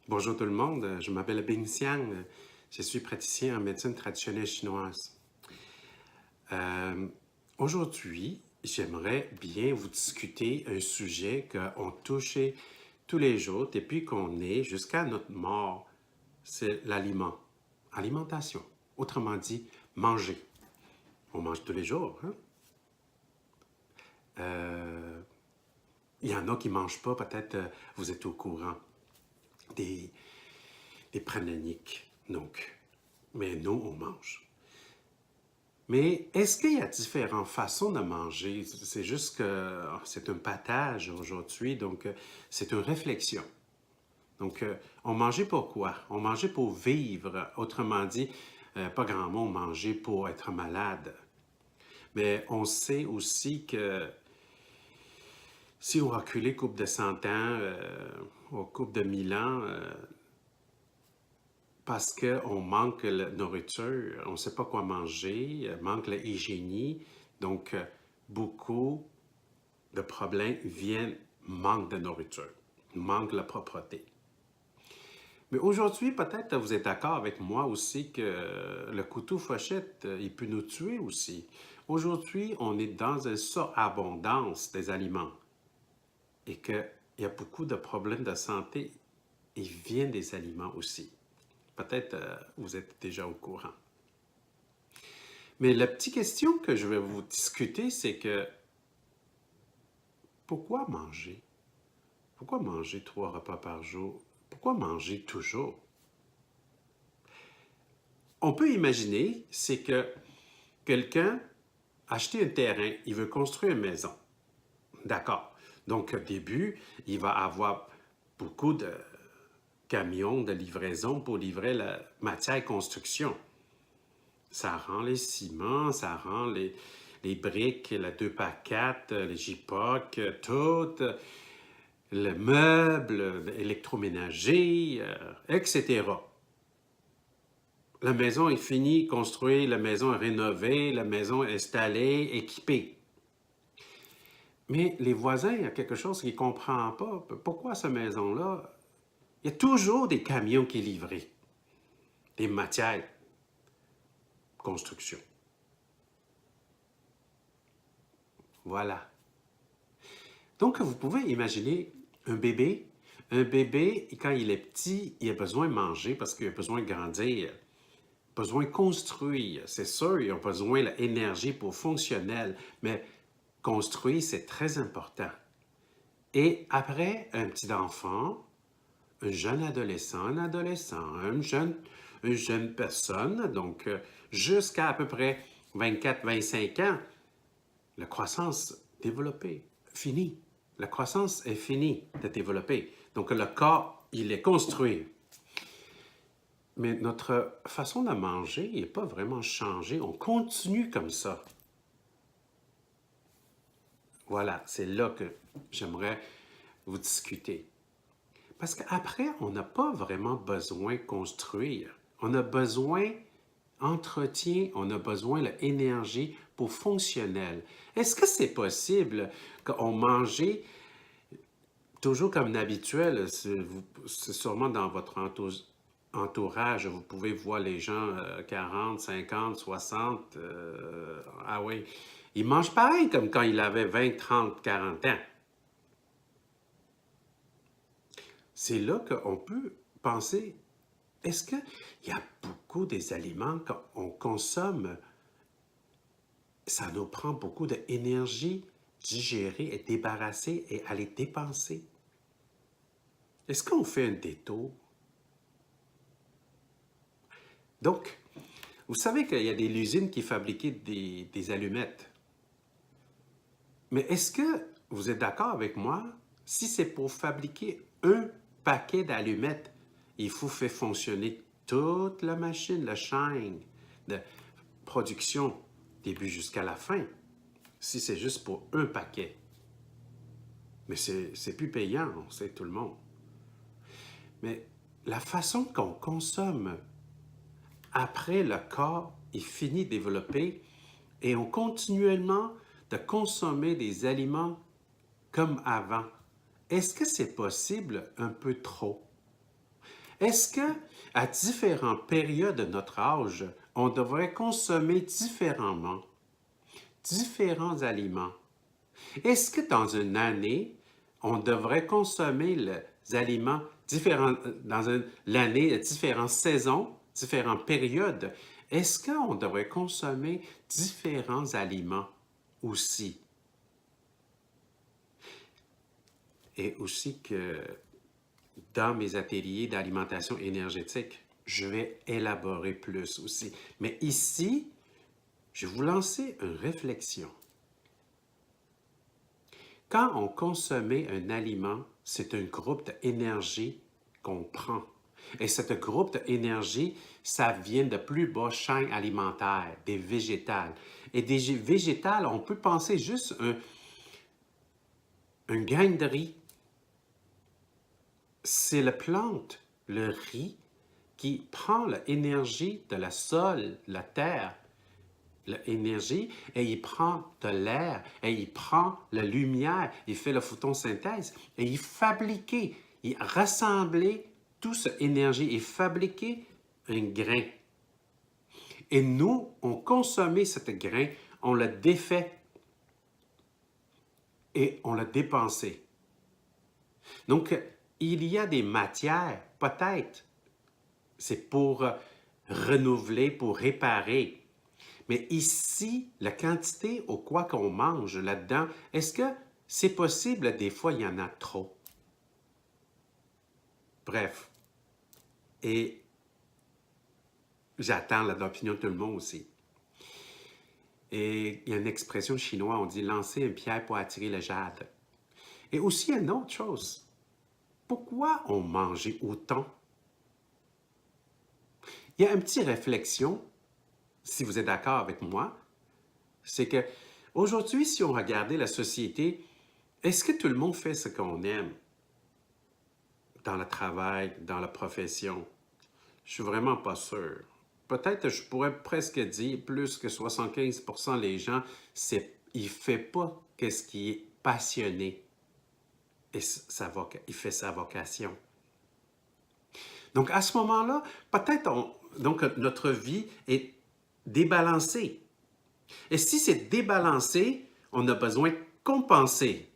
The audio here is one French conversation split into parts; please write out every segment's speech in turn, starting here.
Bonjour tout le monde, je m'appelle Bing Xiang, je suis praticien en médecine traditionnelle chinoise. Euh, Aujourd'hui, j'aimerais bien vous discuter un sujet qu'on touche tous les jours depuis qu'on est jusqu'à notre mort, c'est l'aliment, alimentation, autrement dit, manger. On mange tous les jours, hein? Euh, Il y en a qui ne mangent pas, peut-être vous êtes au courant, des, des prananiques, donc. Mais nous, on mange. Mais est-ce qu'il y a différentes façons de manger? C'est juste que c'est un partage aujourd'hui, donc c'est une réflexion. Donc, on mangeait pour quoi? On mangeait pour vivre. Autrement dit, pas grand monde mangeait pour être malade. Mais on sait aussi que si on reculait couple de 100 ans, ou couple de 1000 ans, parce qu'on manque de nourriture, on ne sait pas quoi manger, manque l'hygiène, donc beaucoup de problèmes viennent manque de nourriture, manque de la propreté. Mais aujourd'hui, peut-être vous êtes d'accord avec moi aussi que le couteau fourchette, il peut nous tuer aussi. Aujourd'hui, on est dans une surabondance des aliments et qu'il y a beaucoup de problèmes de santé et viennent des aliments aussi. Peut-être vous êtes déjà au courant. Mais la petite question que je vais vous discuter, c'est que pourquoi manger? Pourquoi manger 3 repas par jour? Pourquoi manger toujours? On peut imaginer, c'est que quelqu'un a acheté un terrain, il veut construire une maison. D'accord. Donc, au début, il va avoir beaucoup de camions de livraison pour livrer la matière construction. Ça rend les ciments, ça rend les briques, la 2x4, les JPOC, tout, le meuble, l'électroménager, etc. La maison est finie, construite, la maison est rénovée, la maison est installée, équipée. Mais les voisins, il y a quelque chose qu'ils ne comprennent pas. Pourquoi cette maison-là? Il y a toujours des camions qui livrent des matières construction. Voilà. Donc, vous pouvez imaginer un bébé. Un bébé, quand il est petit, il a besoin de manger parce qu'il a besoin de grandir, besoin de construire. C'est sûr, il a besoin d'énergie pour fonctionnel, mais construire, c'est très important. Et après, un petit enfant, un jeune adolescent, un adolescent, une jeune personne, donc jusqu'à peu près 24-25 ans, la croissance développée, finie. La croissance est finie de développer. Donc le corps, il est construit. Mais notre façon de manger n'est pas vraiment changée. On continue comme ça. Voilà, c'est là que j'aimerais vous discuter. Parce qu'après, on n'a pas vraiment besoin de construire. On a besoin d'entretien, on a besoin d'énergie pour fonctionnel. Est-ce que c'est possible qu'on mangeait toujours comme habituel? C'est sûrement dans votre entourage, vous pouvez voir les gens 40, 50, 60. Ah oui, ils mangent pareil comme quand ils avaient 20, 30, 40 ans. C'est là qu'on peut penser, est-ce qu'il y a beaucoup des aliments qu'on consomme, ça nous prend beaucoup d'énergie digérer et débarrasser et à les dépenser? Est-ce qu'on fait un détour? Donc, vous savez qu'il y a des usines qui fabriquaient des allumettes. Mais est-ce que vous êtes d'accord avec moi? Si c'est pour fabriquer un paquet d'allumettes, il faut faire fonctionner toute la machine, la chaîne de production, début jusqu'à la fin. Si c'est juste pour un paquet. Mais c'est plus payant, on sait tout le monde. Mais la façon qu'on consomme après le corps est fini de développer et on continuellement de consommer des aliments comme avant. Est-ce que c'est possible un peu trop? Est-ce que à différentes périodes de notre âge, on devrait consommer différemment, différents aliments? Est-ce que dans une année, on devrait consommer les aliments différents, l'année, différentes saisons, différentes périodes? Est-ce qu'on devrait consommer différents aliments aussi? Et aussi que dans mes ateliers d'alimentation énergétique, je vais élaborer plus aussi. Mais ici, je vais vous lancer une réflexion. Quand on consommait un aliment, c'est un groupe d'énergie qu'on prend. Et ce groupe d'énergie, ça vient de plus bas chaîne alimentaire, des végétales. Et des végétales, on peut penser juste un grain de riz. C'est la plante, le riz, qui prend l'énergie de la sol, la terre, l'énergie, et il prend de l'air, et il prend la lumière, il fait la photosynthèse, et il fabriquait, il rassemblait toute cette énergie, il fabriquait un grain. Et nous, on consommait ce grain, on l'a défait et on l'a dépensé. Donc, il y a des matières, peut-être, c'est pour renouveler, pour réparer. Mais ici, la quantité au quoi qu'on mange là-dedans, est-ce que c'est possible? Des fois, il y en a trop. Bref. Et j'attends l'opinion de tout le monde aussi. Et il y a une expression chinoise, on dit lancer une pierre pour attirer le jade. Et aussi, il y a une autre chose. Pourquoi on mangeait autant? Il y a une petite réflexion, si vous êtes d'accord avec moi, c'est que aujourd'hui, si on regardait la société, est-ce que tout le monde fait ce qu'on aime dans le travail, dans la profession? Je suis vraiment pas sûr. Peut-être je pourrais presque dire plus que 75% des gens, il ne fait pas ce qui est passionné et il fait sa vocation. Donc à ce moment-là, peut-être donc notre vie est débalancée. Et si c'est débalancé, on a besoin de compenser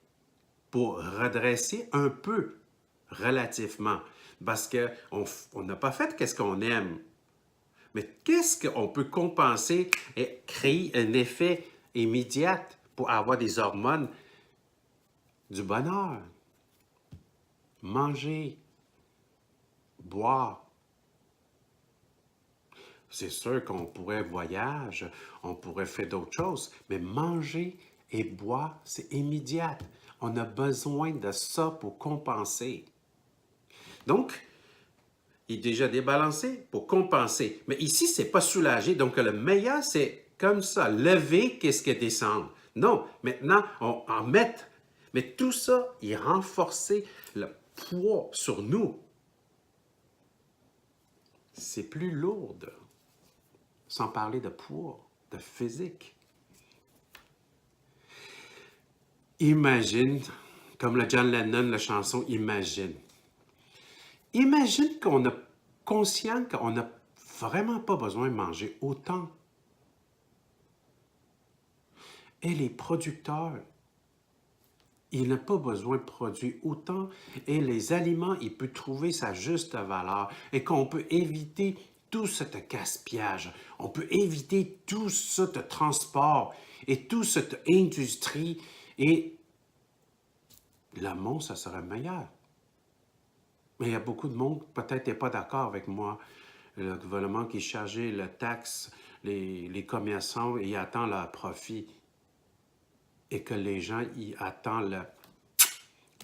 pour redresser un peu relativement. Parce qu'on n'a pas fait ce qu'on aime. Mais qu'est-ce qu'on peut compenser et créer un effet immédiat pour avoir des hormones du bonheur? Manger, boire. C'est sûr qu'on pourrait voyager, on pourrait faire d'autres choses, mais manger et boire, c'est immédiat. On a besoin de ça pour compenser. Donc, il est déjà débalancé pour compenser. Mais ici, c'est pas soulagé. Donc, le meilleur, c'est comme ça, lever qu'est-ce qui descend. Non, maintenant, on en met. Mais tout ça, il renforçait le poids sur nous. C'est plus lourd, sans parler de poids, de physique. Imagine, comme le John Lennon, la chanson Imagine. Imagine qu'on a conscient qu'on n'a vraiment pas besoin de manger autant. Et les producteurs, ils n'ont pas besoin de produire autant. Et les aliments, ils peuvent trouver sa juste valeur. Et qu'on peut éviter tout ce gaspillage. On peut éviter tout ce transport et toute cette industrie. Et le monde, ça serait meilleur. Mais il y a beaucoup de monde, peut-être, n'est pas d'accord avec moi. Le gouvernement qui chargeait la taxe, les commerçants, ils attendent leur profit. Et que les gens, ils attendent la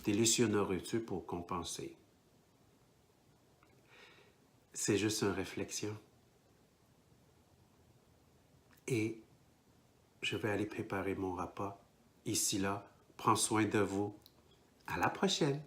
délicieuse nourriture pour compenser. C'est juste une réflexion. Et je vais aller préparer mon repas. Ici, là, prends soin de vous. À la prochaine!